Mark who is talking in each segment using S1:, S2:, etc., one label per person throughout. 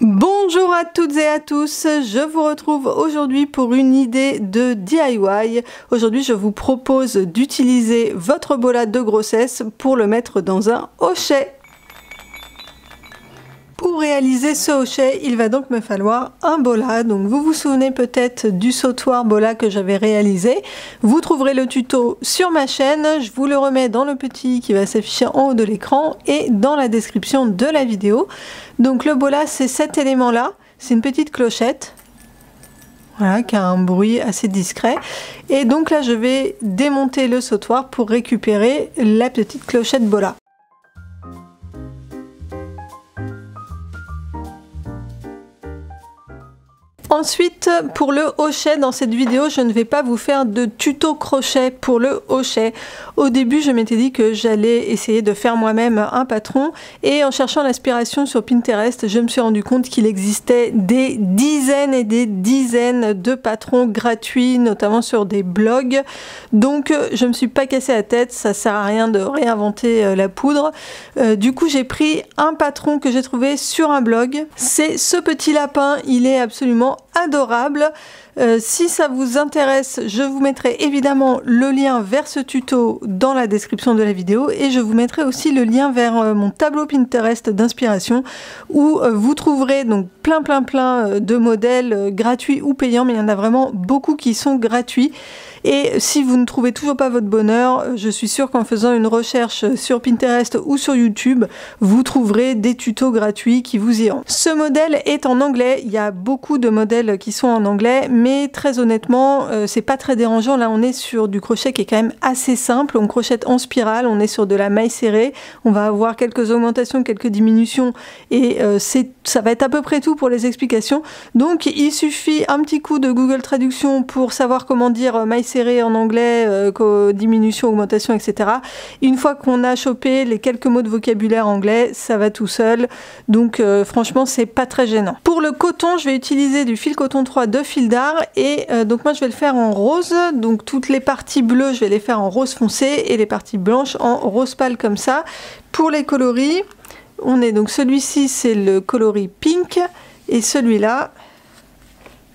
S1: Bonjour à toutes et à tous, je vous retrouve aujourd'hui pour une idée de DIY. Aujourd'hui je vous propose d'utiliser votre bola de grossesse pour le mettre dans un hochet. Pour réaliser ce hochet, il va donc me falloir un bola. Donc vous vous souvenez peut-être du sautoir bola que j'avais réalisé. Vous trouverez le tuto sur ma chaîne. Je vous le remets dans le petit qui va s'afficher en haut de l'écran et dans la description de la vidéo. Donc le bola, c'est cet élément-là. C'est une petite clochette. Voilà, qui a un bruit assez discret. Et donc là, je vais démonter le sautoir pour récupérer la petite clochette bola. Ensuite, pour le hochet, dans cette vidéo, je ne vais pas vous faire de tuto crochet pour le hochet. Au début, je m'étais dit que j'allais essayer de faire moi-même un patron. Et en cherchant l'inspiration sur Pinterest, je me suis rendu compte qu'il existait des dizaines et des dizaines de patrons gratuits, notamment sur des blogs. Donc, je ne me suis pas cassé la tête, ça sert à rien de réinventer la poudre. Du coup, j'ai pris un patron que j'ai trouvé sur un blog. C'est ce petit lapin, il est absolument adorable. Si ça vous intéresse, je vous mettrai évidemment le lien vers ce tuto dans la description de la vidéo et je vous mettrai aussi le lien vers mon tableau Pinterest d'inspiration où vous trouverez donc plein de modèles gratuits ou payants, mais il y en a vraiment beaucoup qui sont gratuits. Et si vous ne trouvez toujours pas votre bonheur, je suis sûre qu'en faisant une recherche sur Pinterest ou sur YouTube, vous trouverez des tutos gratuits qui vous iront. Ce modèle est en anglais, il y a beaucoup de modèles qui sont en anglais, mais très honnêtement, c'est pas très dérangeant. Là, on est sur du crochet qui est quand même assez simple, on crochette en spirale, on est sur de la maille serrée, on va avoir quelques augmentations, quelques diminutions, et ça va être à peu près tout pour les explications. Donc, il suffit un petit coup de Google Traduction pour savoir comment dire maille serré en anglais, diminution, augmentation, etc. Une fois qu'on a chopé les quelques mots de vocabulaire anglais, ça va tout seul. Donc franchement, c'est pas très gênant. Pour le coton, je vais utiliser du fil coton 3 de fil d'art et donc moi je vais le faire en rose. Donc toutes les parties bleues, je vais les faire en rose foncé et les parties blanches en rose pâle comme ça. Pour les coloris, on est donc celui-ci, c'est le coloris pink et celui-là,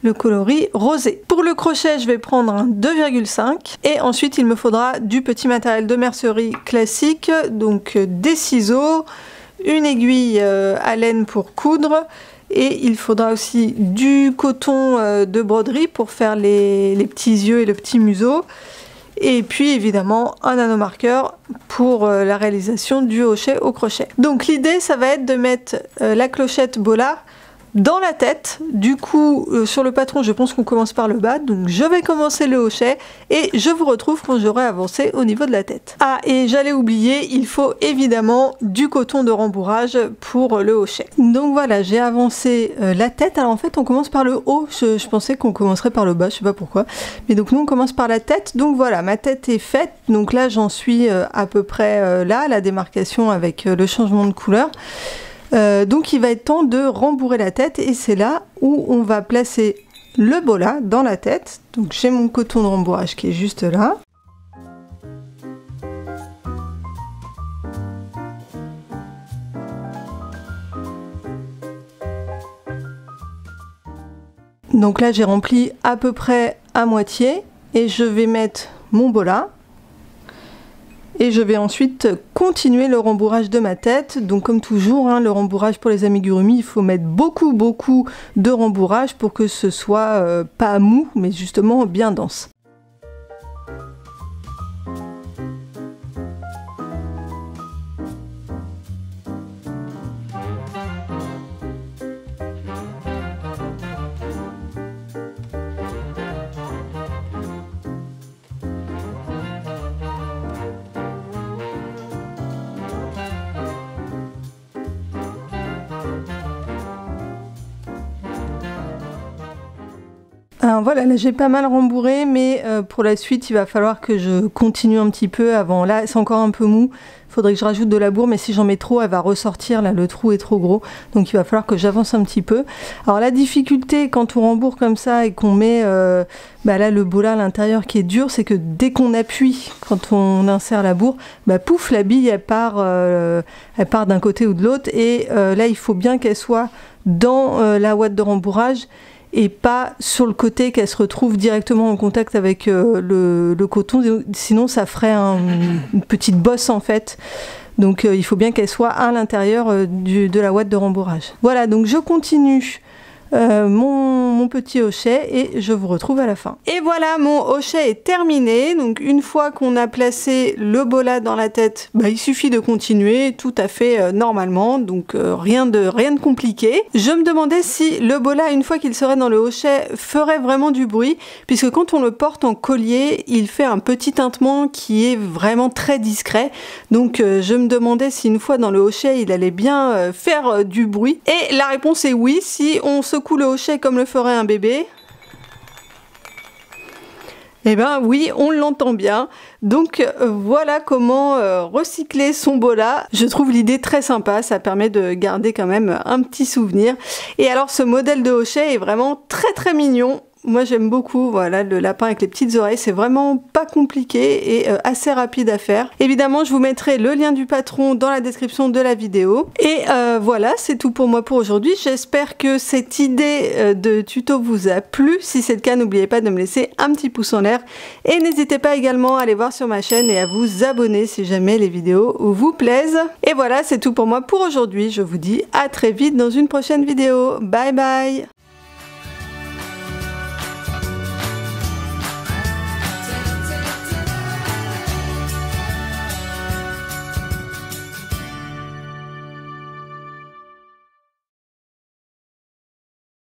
S1: le coloris rosé. Pour le crochet, je vais prendre un 2,5 et ensuite il me faudra du petit matériel de mercerie classique, donc des ciseaux, une aiguille à laine pour coudre et il faudra aussi du coton de broderie pour faire les petits yeux et le petit museau et puis évidemment un nanomarqueur pour la réalisation du hochet au crochet. Donc l'idée, ça va être de mettre la clochette bola dans la tête. Du coup sur le patron je pense qu'on commence par le bas, donc je vais commencer le hochet et je vous retrouve quand j'aurai avancé au niveau de la tête. Ah, et j'allais oublier, il faut évidemment du coton de rembourrage pour le hochet. Donc voilà, j'ai avancé la tête. Alors en fait on commence par le haut, je pensais qu'on commencerait par le bas, je sais pas pourquoi, mais donc nous on commence par la tête. Donc voilà, ma tête est faite, donc là j'en suis à peu près là, la démarcation avec le changement de couleur. Donc il va être temps de rembourrer la tête et c'est là où on va placer le bola dans la tête. Donc j'ai mon coton de rembourrage qui est juste là. Donc là j'ai rempli à peu près à moitié et je vais mettre mon bola. Et je vais ensuite continuer le rembourrage de ma tête. Donc comme toujours, hein, le rembourrage pour les amigurumis, il faut mettre beaucoup de rembourrage pour que ce soit pas mou, mais justement bien dense. Alors voilà, là j'ai pas mal rembourré, mais pour la suite il va falloir que je continue un petit peu avant. Là c'est encore un peu mou, il faudrait que je rajoute de la bourre, mais si j'en mets trop elle va ressortir, là le trou est trop gros, donc il va falloir que j'avance un petit peu. Alors la difficulté quand on rembourre comme ça et qu'on met là le bola à l'intérieur qui est dur, c'est que dès qu'on appuie, quand on insère la bourre, pouf, la bille elle part d'un côté ou de l'autre, et là il faut bien qu'elle soit dans la ouate de rembourrage et pas sur le côté, qu'elle se retrouve directement en contact avec le coton, sinon ça ferait une petite bosse en fait. Donc il faut bien qu'elle soit à l'intérieur de la ouate de rembourrage. Voilà, donc je continue mon petit hochet et je vous retrouve à la fin. Et voilà, mon hochet est terminé. Donc une fois qu'on a placé le bola dans la tête, il suffit de continuer tout à fait normalement, donc rien de compliqué. Je me demandais si le bola, une fois qu'il serait dans le hochet, ferait vraiment du bruit, puisque quand on le porte en collier, il fait un petit tintement qui est vraiment très discret. Donc je me demandais si une fois dans le hochet, il allait bien faire du bruit. Et la réponse est oui, si on secoue le hochet comme le ferait un bébé. Eh ben oui, on l'entend bien. Donc voilà comment recycler son bola. Je trouve l'idée très sympa, ça permet de garder quand même un petit souvenir. Et alors ce modèle de hochet est vraiment très mignon. Moi j'aime beaucoup, voilà, le lapin avec les petites oreilles, c'est vraiment pas compliqué et assez rapide à faire. Évidemment je vous mettrai le lien du patron dans la description de la vidéo. Et voilà, c'est tout pour moi pour aujourd'hui. J'espère que cette idée de tuto vous a plu. Si c'est le cas, n'oubliez pas de me laisser un petit pouce en l'air. Et n'hésitez pas également à aller voir sur ma chaîne et à vous abonner si jamais les vidéos vous plaisent. Et voilà, c'est tout pour moi pour aujourd'hui. Je vous dis à très vite dans une prochaine vidéo. Bye bye!